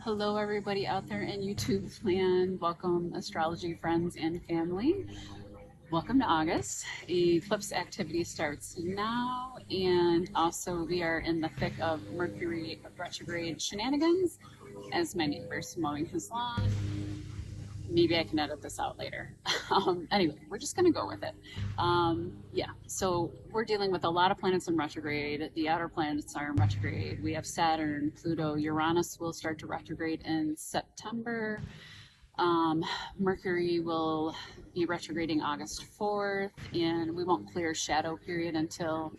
Hello, everybody out there in YouTube land. Welcome, astrology friends and family. Welcome to August. Eclipse activity starts now, and also we are in the thick of Mercury retrograde shenanigans as my neighbor's mowing his lawn. Maybe I can edit this out later. Anyway, we're just going to go with it. Yeah, so we're dealing with a lot of planets in retrograde. The outer planets are in retrograde. We have Saturn, Pluto, Uranus will start to retrograde in September. Mercury will be retrograding August 4th, and we won't clear shadow period until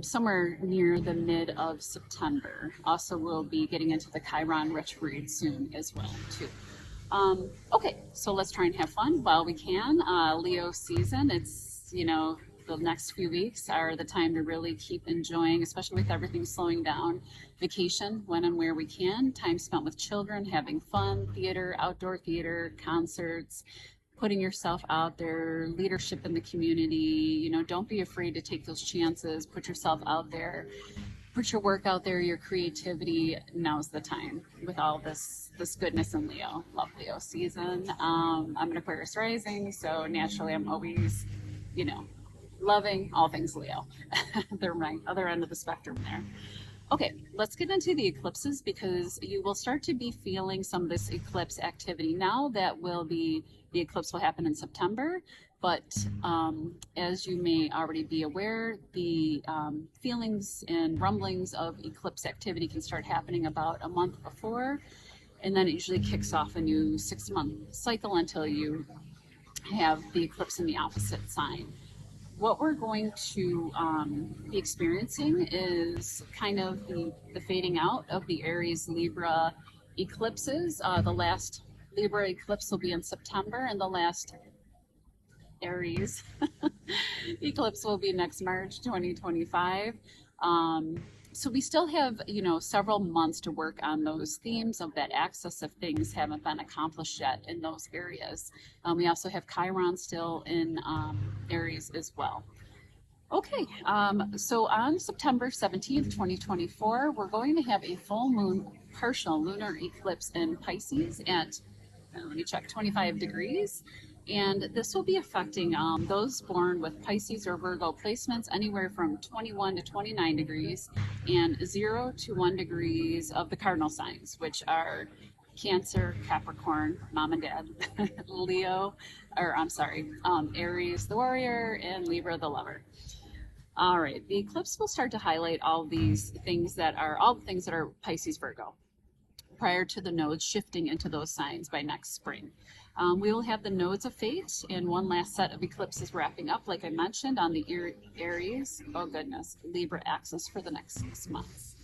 somewhere near the mid of September. Also, we'll be getting into the Chiron retrograde soon as well, too. Okay, so let's try and have fun while we can. Leo season, the next few weeks are the time to really keep enjoying, especially with everything slowing down. Vacation when and where we can, time spent with children, having fun, theater, outdoor theater, concerts, putting yourself out there, leadership in the community. Don't be afraid to take those chances, put yourself out there. Put your work out there, your creativity. Now's the time with all this goodness in Leo. Love Leo season. I'm an Aquarius rising, so naturally I'm always, loving all things Leo. They're my other end of the spectrum there. Okay, let's get into the eclipses because you will start to be feeling some of this eclipse activity. Now the eclipse will happen in September, but as you may already be aware, the feelings and rumblings of eclipse activity can start happening about a month before, and then it usually kicks off a new 6-month cycle until you have the eclipse in the opposite sign. What we're going to be experiencing is kind of the fading out of the Aries Libra eclipses. The last Libra eclipse will be in September, and the last Aries eclipse will be next March 2025. So we still have, several months to work on those themes of that axis if things haven't been accomplished yet in those areas. We also have Chiron still in Aries as well. Okay, so on September 17th, 2024, we're going to have a full moon partial lunar eclipse in Pisces at, let me check, 25 degrees. And this will be affecting those born with Pisces or Virgo placements anywhere from 21 to 29 degrees and 0 to 1 degrees of the cardinal signs, which are Cancer, Capricorn, mom and dad, Aries the warrior, and Libra the lover. All right, the eclipse will start to highlight all the things that are Pisces, Virgo, prior to the nodes shifting into those signs by next spring. We will have the nodes of fate and one last set of eclipses wrapping up, like I mentioned, on the Aries, Libra axis for the next 6 months.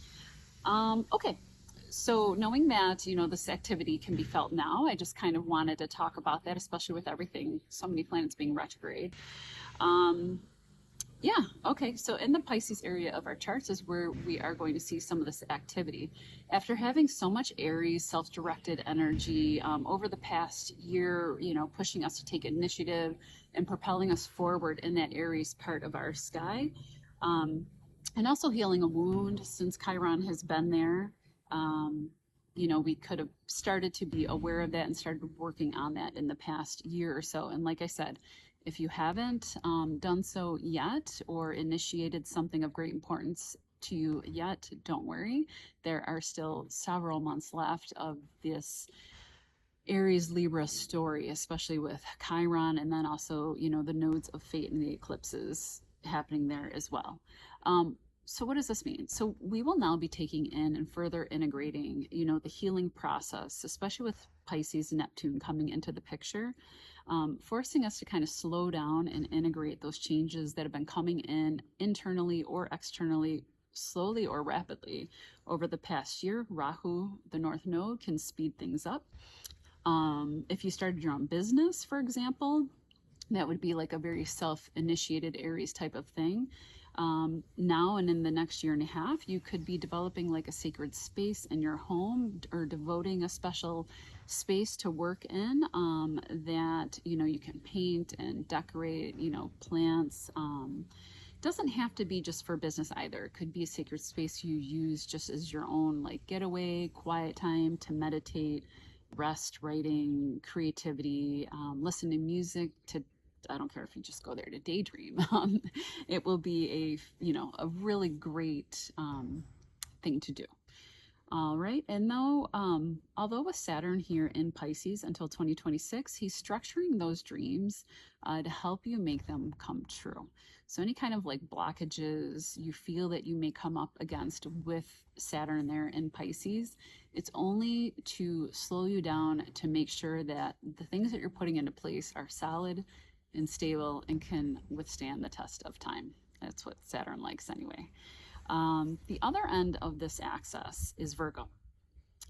Okay, so knowing that, this activity can be felt now, I just kind of wanted to talk about that, especially with everything, so many planets being retrograde. Yeah, okay, so in the Pisces area of our charts is where we are going to see some of this activity. After having so much Aries self-directed energy over the past year, pushing us to take initiative and propelling us forward in that Aries part of our sky, and also healing a wound since Chiron has been there. We could have started to be aware of that and started working on that in the past year or so. And like I said, if you haven't done so yet or initiated something of great importance to you yet, don't worry. There are still several months left of this Aries Libra story, especially with Chiron and then also, the nodes of fate and the eclipses happening there as well. So what does this mean? So we will now be taking in and further integrating, the healing process, especially with Pisces and Neptune coming into the picture, forcing us to kind of slow down and integrate those changes that have been coming in internally or externally, slowly or rapidly over the past year. Rahu, the North Node, can speed things up. If you started your own business, for example, that would be like a very self-initiated Aries type of thing. Now and in the next year and a half, you could be developing like a sacred space in your home or devoting a special space to work in that, you can paint and decorate, plants, Doesn't have to be just for business either. It could be a sacred space you use just as your own, like getaway, quiet time to meditate, rest, writing, creativity, listen to music, to I don't care if you just go there to daydream. It will be a really great thing to do. All right, and though, although with Saturn here in Pisces until 2026, he's structuring those dreams to help you make them come true. So any kind of like blockages you feel that you may come up against with Saturn there in Pisces, it's only to slow you down to make sure that the things that you're putting into place are solid and stable and can withstand the test of time. That's what Saturn likes anyway. The other end of this axis is Virgo,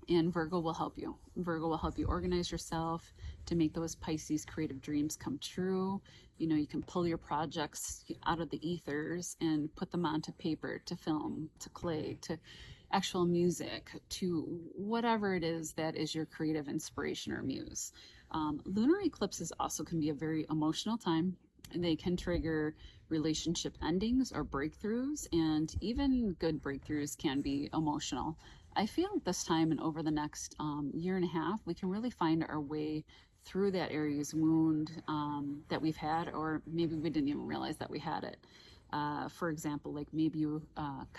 and Virgo will help you. Virgo will help you organize yourself to make those Pisces creative dreams come true. You know, you can pull your projects out of the ethers and put them onto paper, to film, to clay, to actual music, to whatever it is that is your creative inspiration or muse. Lunar eclipses also can be a very emotional time. They can trigger relationship endings or breakthroughs, and even good breakthroughs can be emotional. I feel this time and over the next year and a half, we can really find our way through that Aries wound that we've had, or maybe we didn't even realize that we had it. For example, like maybe you,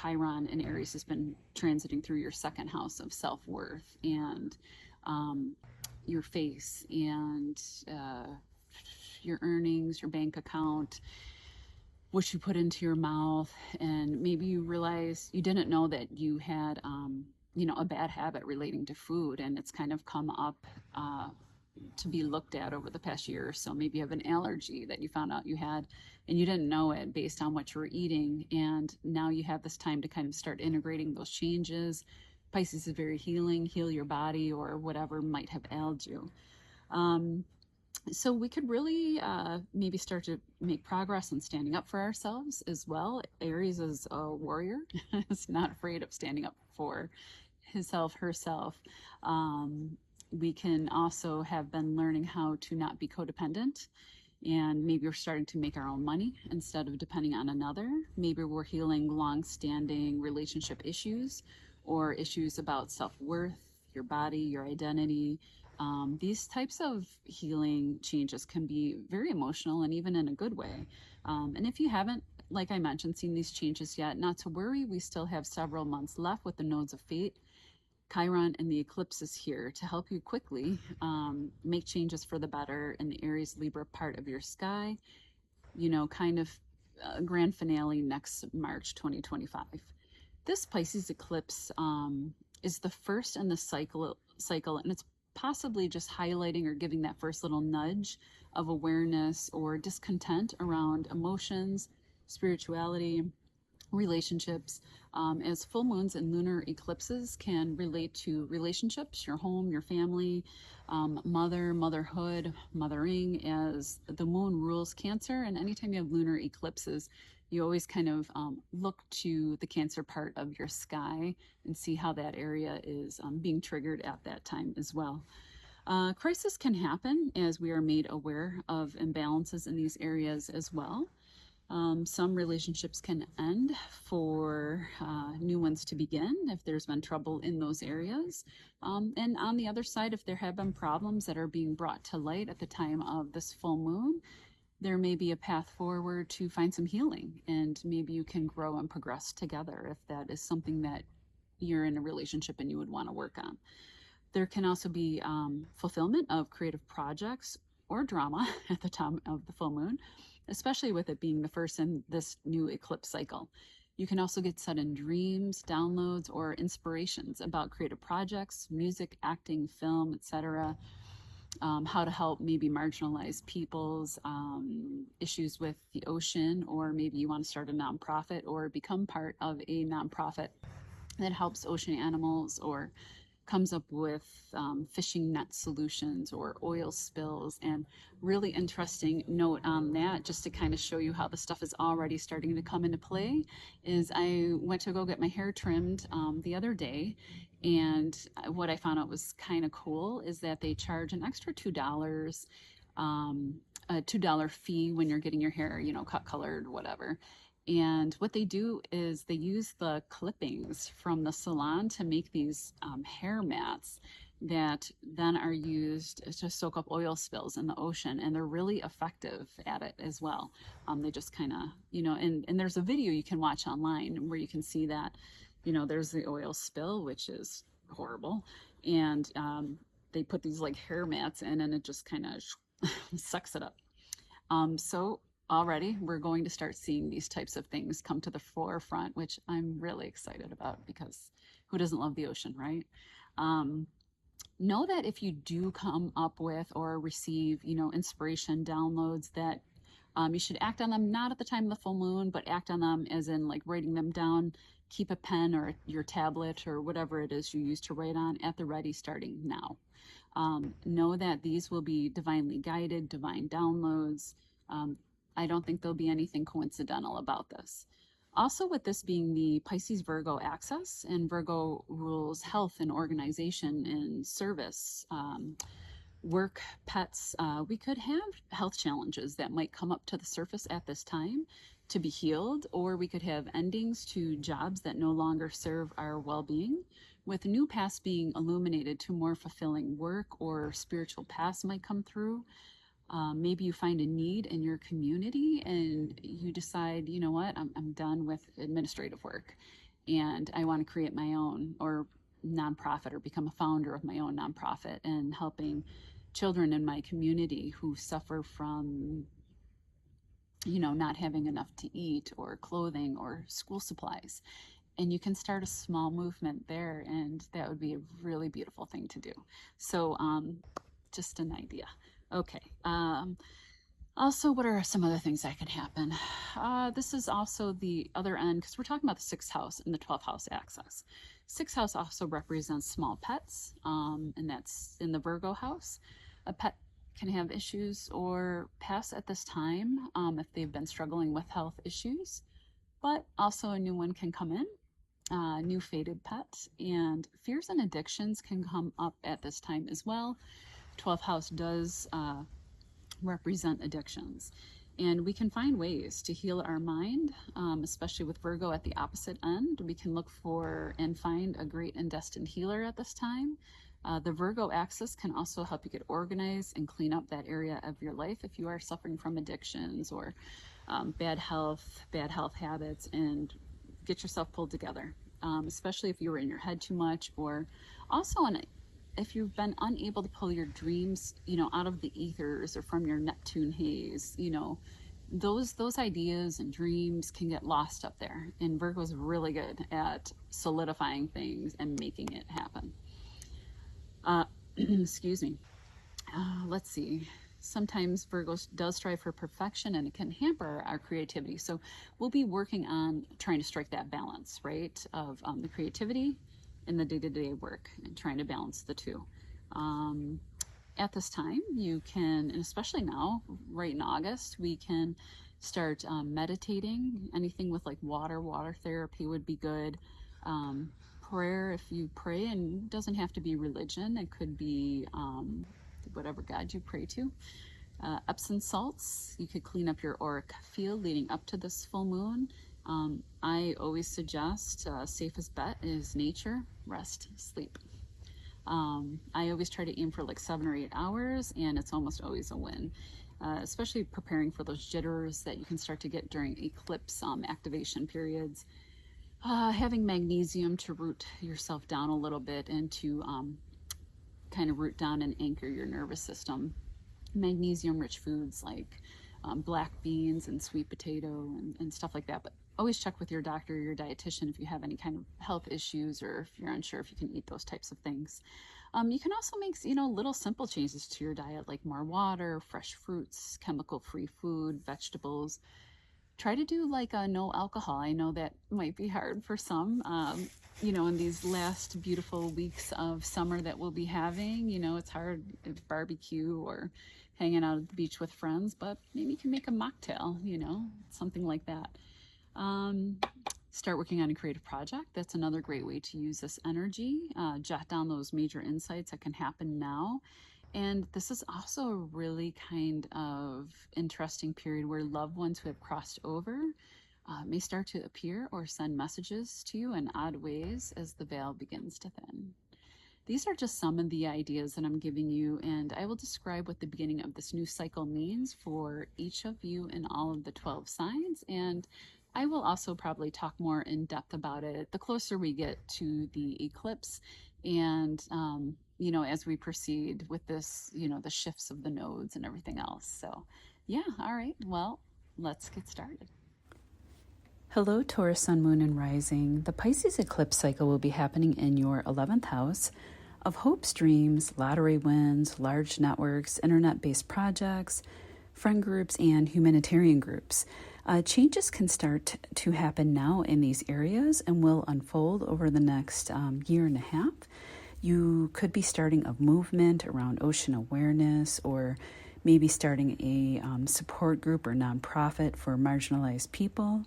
Chiron in Aries has been transiting through your second house of self-worth and your face and your earnings, your bank account, what you put into your mouth, and maybe you realize you didn't know that you had a bad habit relating to food, and it's kind of come up to be looked at over the past year or so. Maybe you have an allergy that you found out you had and you didn't know it based on what you were eating, and now you have this time to kind of start integrating those changes. Pisces is very healing, heal your body or whatever might have ailed you. So we could really maybe start to make progress in standing up for ourselves as well. Aries is a warrior. Is not afraid of standing up for himself, herself. We can also have been learning how to not be codependent, and maybe we're starting to make our own money instead of depending on another. Maybe we're healing long-standing relationship issues or issues about self-worth, your body, your identity. These types of healing changes can be very emotional and even in a good way. And if you haven't, like I mentioned, seen these changes yet, not to worry. We still have several months left with the nodes of fate, Chiron, and the eclipses here to help you quickly make changes for the better in the Aries Libra part of your sky. Kind of a grand finale next March 2025. This Pisces eclipse is the first in the cycle, and it's possibly just highlighting or giving that first little nudge of awareness or discontent around emotions, spirituality, relationships, as full moons and lunar eclipses can relate to relationships, your home, your family, motherhood, mothering, as the moon rules Cancer. And anytime you have lunar eclipses, you always kind of look to the Cancer part of your sky and see how that area is being triggered at that time as well. Crisis can happen as we are made aware of imbalances in these areas as well. Some relationships can end for new ones to begin if there's been trouble in those areas. And on the other side, if there have been problems that are being brought to light at the time of this full moon, there may be a path forward to find some healing, and maybe you can grow and progress together if that is something that you're in a relationship and you would want to work on. There can also be fulfillment of creative projects or drama at the time of the full moon, especially with it being the first in this new eclipse cycle. You can also get sudden dreams, downloads, or inspirations about creative projects, music, acting, film, etc. How to help maybe marginalized peoples, issues with the ocean, or maybe you want to start a nonprofit or become part of a nonprofit that helps ocean animals or comes up with fishing net solutions or oil spills. And really interesting note on that, just to kind of show you how the stuff is already starting to come into play, is I went to go get my hair trimmed the other day, and what I found out was kind of cool is that they charge an extra $2, a $2 fee when you're getting your hair, cut colored, whatever. And what they do is they use the clippings from the salon to make these hair mats that then are used to soak up oil spills in the ocean. And they're really effective at it as well. They just kind of, and there's a video you can watch online where you can see that, there's the oil spill, which is horrible. And they put these like hair mats in and it just kind of sucks it up. So already we're going to start seeing these types of things come to the forefront, which I'm really excited about because who doesn't love the ocean, right? Know that if you do come up with or receive, inspiration downloads, that you should act on them not at the time of the full moon, but act on them as in like writing them down. Keep a pen or your tablet or whatever it is you use to write on at the ready starting now. Know that these will be divinely guided, divine downloads. I don't think there'll be anything coincidental about this. Also, with this being the Pisces Virgo axis, and Virgo rules health and organization and service, work, pets, we could have health challenges that might come up to the surface at this time to be healed, or we could have endings to jobs that no longer serve our well-being, with new paths being illuminated to more fulfilling work, or spiritual paths might come through. Maybe you find a need in your community and you decide, you know what, I'm done with administrative work and I want to create my own or nonprofit or become a founder of my own nonprofit and helping children in my community who suffer from, not having enough to eat or clothing or school supplies. And you can start a small movement there, and that would be a really beautiful thing to do. So, just an idea. Okay. Also, what are some other things that could happen? This is also the other end, because we're talking about the 6th house and the 12th house axis. 6th house also represents small pets, and that's in the Virgo house. A pet can have issues or pass at this time if they've been struggling with health issues, but also a new one can come in. New fated pet, and fears and addictions can come up at this time as well. 12th house does represent addictions, and we can find ways to heal our mind, especially with Virgo at the opposite end. We can look for and find a great and destined healer at this time. The Virgo axis can also help you get organized and clean up that area of your life if you are suffering from addictions or bad health habits, and get yourself pulled together, especially if you were in your head too much, or also if you've been unable to pull your dreams, out of the ethers or from your Neptune haze, those ideas and dreams can get lost up there. And Virgo's really good at solidifying things and making it happen. Excuse me. Let's see. Sometimes Virgo does strive for perfection and it can hamper our creativity. So we'll be working on trying to strike that balance, right, of the creativity and the day-to-day work, and trying to balance the two. At this time, you can, and especially now, right in August, we can start meditating. Anything with like water therapy would be good. Prayer, if you pray, and it doesn't have to be religion, it could be whatever God you pray to. Epsom salts, you could clean up your auric field leading up to this full moon. I always suggest safest bet is nature, rest, sleep. I always try to aim for like 7 or 8 hours, and it's almost always a win, especially preparing for those jitters that you can start to get during eclipse activation periods. Having magnesium to root yourself down a little bit and to kind of root down and anchor your nervous system. Magnesium rich foods like black beans and sweet potato and stuff like that. But always check with your doctor or your dietitian if you have any kind of health issues, or if you're unsure if you can eat those types of things. You can also make, little simple changes to your diet, like more water, fresh fruits, chemical-free food, vegetables. Try to do like a no alcohol. I know that might be hard for some, in these last beautiful weeks of summer that we'll be having. It's hard at barbecue or hanging out at the beach with friends, but maybe you can make a mocktail, something like that. Start working on a creative project. That's another great way to use this energy. Jot down those major insights that can happen now. And this is also a really kind of interesting period where loved ones who have crossed over may start to appear or send messages to you in odd ways as the veil begins to thin. These are just some of the ideas that I'm giving you, and I will describe what the beginning of this new cycle means for each of you in all of the 12 signs, and I will also probably talk more in depth about it the closer we get to the eclipse and, as we proceed with this, the shifts of the nodes and everything else. So, yeah, all right, well, let's get started. Hello, Taurus, Sun, Moon, and Rising. The Pisces eclipse cycle will be happening in your 11th house of hopes, dreams, lottery wins, large networks, internet-based projects, friend groups, and humanitarian groups. Changes can start to happen now in these areas and will unfold over the next year and a half. You could be starting a movement around ocean awareness, or maybe starting a support group or nonprofit for marginalized people.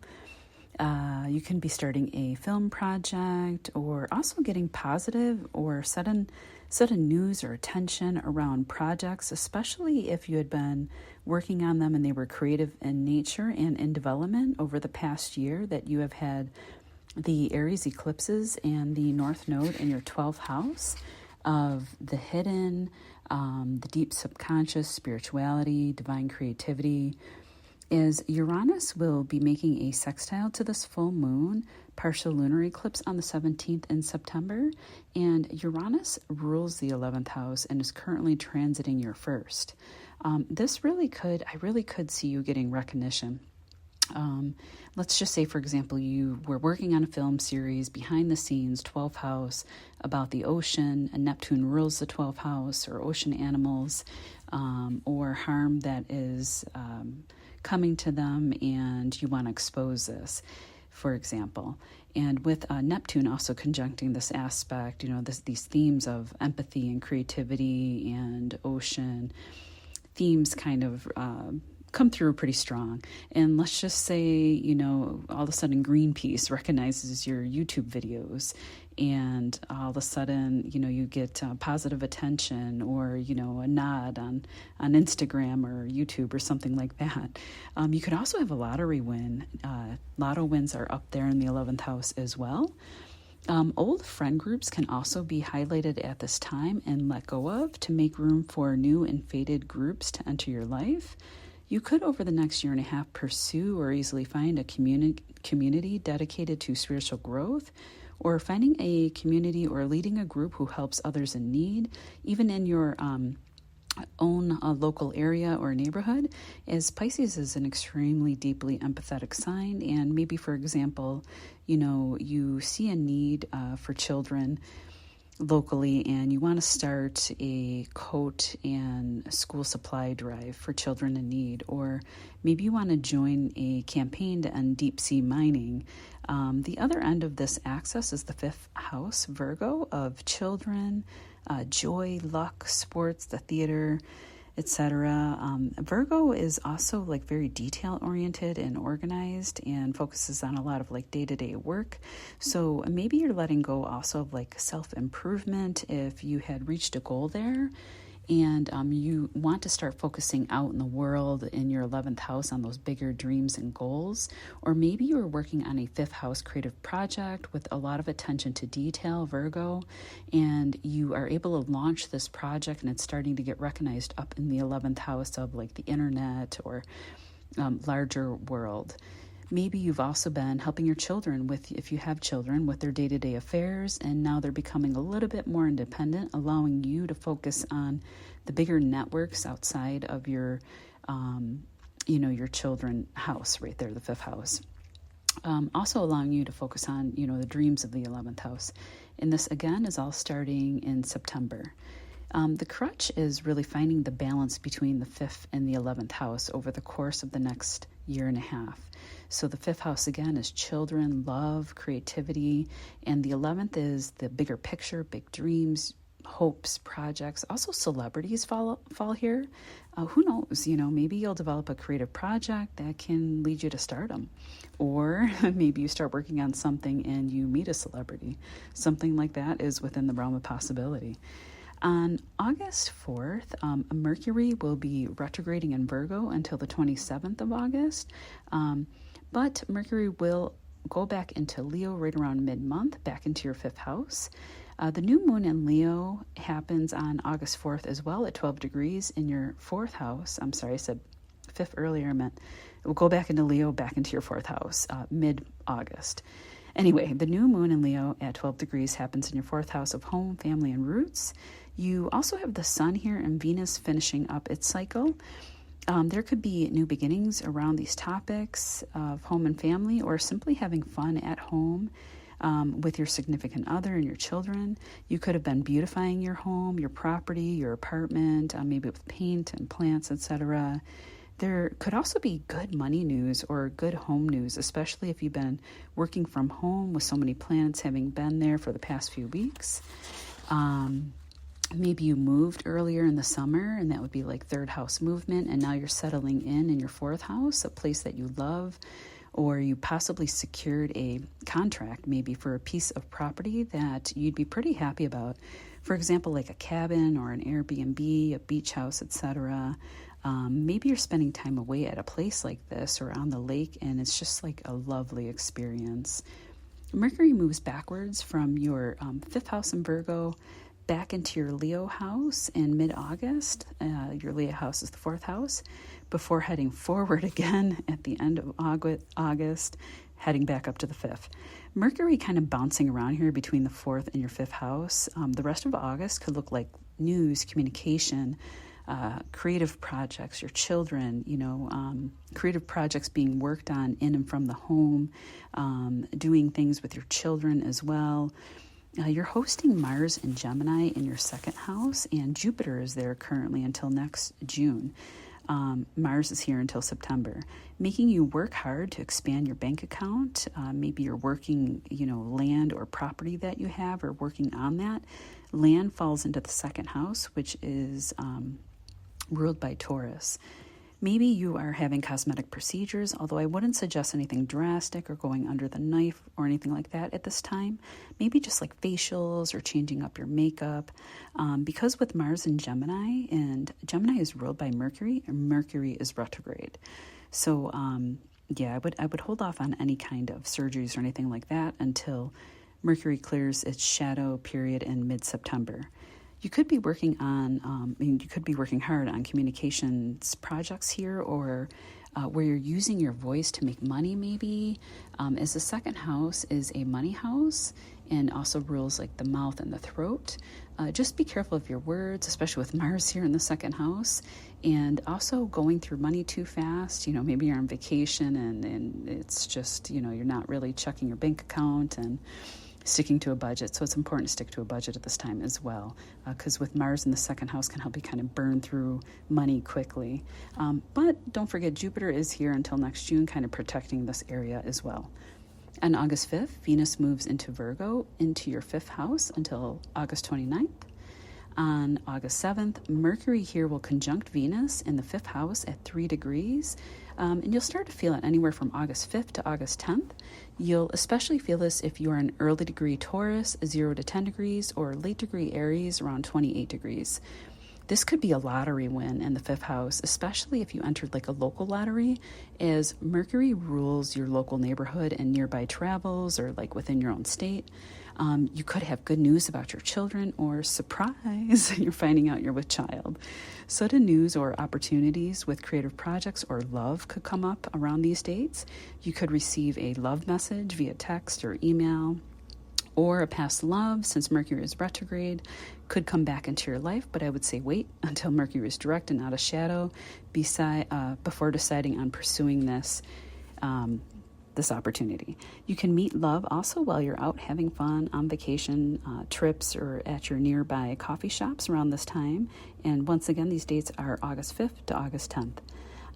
You can be starting a film project, or also getting positive or sudden news or attention around projects, especially if you had been working on them and they were creative in nature and in development over the past year, that you have had the Aries eclipses and the North Node in your 12th house of the hidden, the deep subconscious, spirituality, divine creativity. Is Uranus will be making a sextile to this full moon, partial lunar eclipse on the 17th in September, and Uranus rules the 11th house and is currently transiting your first. I really could see you getting recognition. Let's just say, for example, you were working on a film series behind the scenes, 12th house, about the ocean, and Neptune rules the 12th house, or ocean animals, or harm that is coming to them, and you want to expose this, for example. And with Neptune also conjuncting this aspect, these themes of empathy and creativity and ocean themes kind of come through pretty strong. And let's just say, all of a sudden Greenpeace recognizes your YouTube videos, and all of a sudden, you get positive attention, or, a nod on Instagram or YouTube or something like that. You could also have a lottery win. Lotto wins are up there in the 11th house as well. Old friend groups can also be highlighted at this time and let go of to make room for new and faded groups to enter your life. You could, over the next year and a half, pursue or easily find a community dedicated to spiritual growth, or finding a community or leading a group who helps others in need, even in your own local area or neighborhood, as Pisces is an extremely deeply empathetic sign. And maybe, for example, you see a need for children locally, and you want to start a coat and school supply drive for children in need, or maybe you want to join a campaign to end deep sea mining. The other end of this axis is the 5th house, Virgo, of children, joy, luck, sports, the theater, etc. Virgo is also very detail oriented and organized, and focuses on a lot of day-to-day work. So maybe you're letting go also of self-improvement if you had reached a goal there, and you want to start focusing out in the world in your 11th house on those bigger dreams and goals. Or maybe you're working on a 5th house creative project with a lot of attention to detail, Virgo, and you are able to launch this project and it's starting to get recognized up in the 11th house of the internet or larger world. Maybe you've also been helping your children if you have children, with their day-to-day affairs, and now they're becoming a little bit more independent, allowing you to focus on the bigger networks outside of your, your children house right there, the 5th house. Also allowing you to focus on, the dreams of the 11th house. And this, again, is all starting in September. The crutch is really finding the balance between the 5th and the 11th house over the course of the next year and a half. So the 5th house, again, is children, love, creativity, and the 11th is the bigger picture, big dreams, hopes, projects. Also celebrities fall here. Who knows, maybe you'll develop a creative project that can lead you to stardom. Or maybe you start working on something and you meet a celebrity. Something like that is within the realm of possibility. On August 4th, Mercury will be retrograding in Virgo until the 27th of August. But Mercury will go back into Leo right around mid-month, back into your 5th house. The new moon in Leo happens on August 4th as well at 12 degrees in your 4th house. I'm sorry, I said 5th earlier. I meant it will go back into Leo, back into your 4th house, mid-August. Anyway, the new moon in Leo at 12 degrees happens in your 4th house of home, family, and roots. You also have the sun here and Venus finishing up its cycle. There could be new beginnings around these topics of home and family, or simply having fun at home with your significant other and your children. You could have been beautifying your home, your property, your apartment, maybe with paint and plants, etc. There could also be good money news or good home news, especially if you've been working from home with so many planets having been there for the past few weeks. Maybe you moved earlier in the summer, and that would be like 3rd house movement, and now you're settling in your 4th house, a place that you love, or you possibly secured a contract maybe for a piece of property that you'd be pretty happy about. For example, like a cabin or an Airbnb, a beach house, etc. Maybe you're spending time away at a place like this or on the lake, and it's just like a lovely experience. Mercury moves backwards from your 5th house in Virgo back into your Leo house in mid-August. Your Leo house is the 4th house, before heading forward again at the end of August, heading back up to the 5th. Mercury kind of bouncing around here between the 4th and your 5th house. The rest of August could look like news, communication, creative projects, your children, creative projects being worked on in and from the home, doing things with your children as well. You're hosting Mars and Gemini in your 2nd house, and Jupiter is there currently until next June. Mars is here until September, making you work hard to expand your bank account. Maybe you're working, land or property that you have, or working on that. Land falls into the 2nd house, which is ruled by Taurus. Maybe you are having cosmetic procedures, although I wouldn't suggest anything drastic or going under the knife or anything like that at this time. Maybe just like facials or changing up your makeup. Because with Mars and Gemini is ruled by Mercury, and Mercury is retrograde. So, I would hold off on any kind of surgeries or anything like that until Mercury clears its shadow period in mid-September. You could be working on, you could be working hard on communications projects here, or where you're using your voice to make money maybe, as the 2nd house is a money house and also rules like the mouth and the throat. Just be careful of your words, especially with Mars here in the 2nd house, and also going through money too fast. Maybe you're on vacation and it's just, you're not really checking your bank account and sticking to a budget. So it's important to stick to a budget at this time as well, because with Mars in the 2nd house can help you kind of burn through money quickly. But don't forget, Jupiter is here until next June, kind of protecting this area as well. On August 5th, Venus moves into Virgo, into your 5th house until August 29th. On August 7th, Mercury here will conjunct Venus in the 5th house at 3 degrees. And you'll start to feel it anywhere from August 5th to August 10th. You'll especially feel this if you are an early degree Taurus, 0 to 10 degrees, or late degree Aries, around 28 degrees. This could be a lottery win in the 5th house, especially if you entered like a local lottery, as Mercury rules your local neighborhood and nearby travels, or like within your own state. You could have good news about your children, or surprise, you're finding out you're with child. Sudden news or opportunities with creative projects or love could come up around these dates. You could receive a love message via text or email, or a past love, since Mercury is retrograde, could come back into your life. But I would say wait until Mercury is direct and not a shadow before deciding on pursuing this opportunity. You can meet love also while you're out having fun on vacation, trips, or at your nearby coffee shops around this time. And once again, these dates are August 5th to August 10th.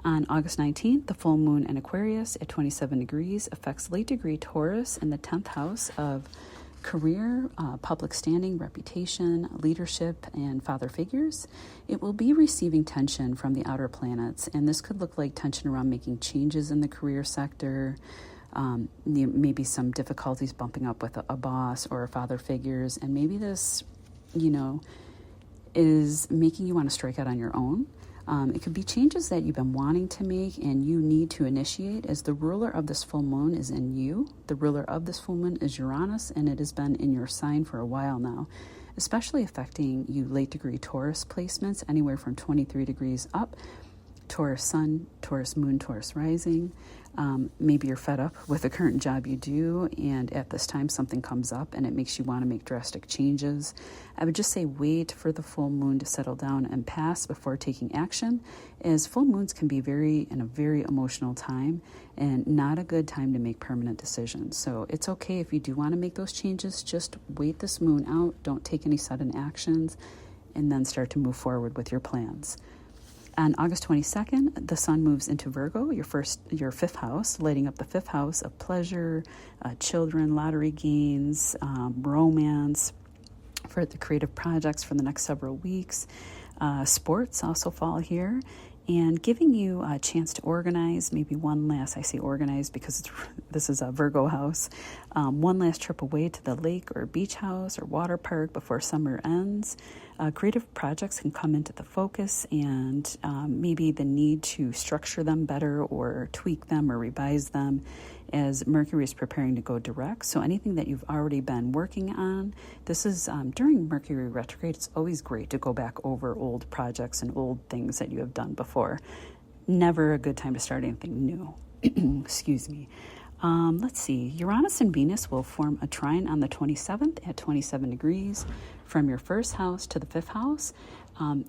On August 19th, the full moon in Aquarius at 27 degrees affects late degree Taurus in the 10th house of career, public standing, reputation, leadership, and father figures. It will be receiving tension from the outer planets, and this could look like tension around making changes in the career sector, maybe some difficulties bumping up with a boss or father figures, and maybe this, is making you want to strike out on your own. It could be changes that you've been wanting to make and you need to initiate, as the ruler of this full moon is in you. The ruler of this full moon is Uranus, and it has been in your sign for a while now, especially affecting you late degree Taurus placements, anywhere from 23 degrees up. Taurus sun, Taurus moon, Taurus rising. Maybe you're fed up with the current job you do, and at this time something comes up and it makes you want to make drastic changes. I would just say wait for the full moon to settle down and pass before taking action, as full moons can be in a very emotional time and not a good time to make permanent decisions. So it's okay if you do want to make those changes, just wait this moon out, don't take any sudden actions, and then start to move forward with your plans. On August 22nd, the sun moves into Virgo, your fifth house, lighting up the fifth house of pleasure, children, lottery gains, romance, for the creative projects for the next several weeks. Sports also fall here, and giving you a chance to organize, maybe one last, I say organize because this is a Virgo house, one last trip away to the lake or beach house or water park before summer ends. Creative projects can come into the focus, and maybe the need to structure them better or tweak them or revise them, as Mercury is preparing to go direct. So anything that you've already been working on, this is during Mercury retrograde, it's always great to go back over old projects and old things that you have done before. Never a good time to start anything new. Excuse me. Let's see. Uranus and Venus will form a trine on the 27th at 27 degrees from your first house to the fifth house.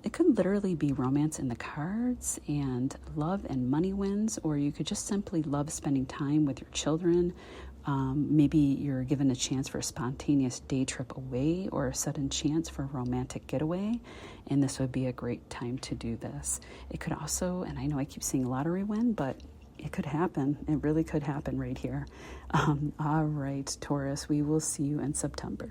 It could literally be romance in the cards and love and money wins, or you could just simply love spending time with your children. Maybe you're given a chance for a spontaneous day trip away or a sudden chance for a romantic getaway, and this would be a great time to do this. It could also, and I know I keep saying lottery win, but it could happen. It really could happen right here. All right, Taurus, we will see you in September.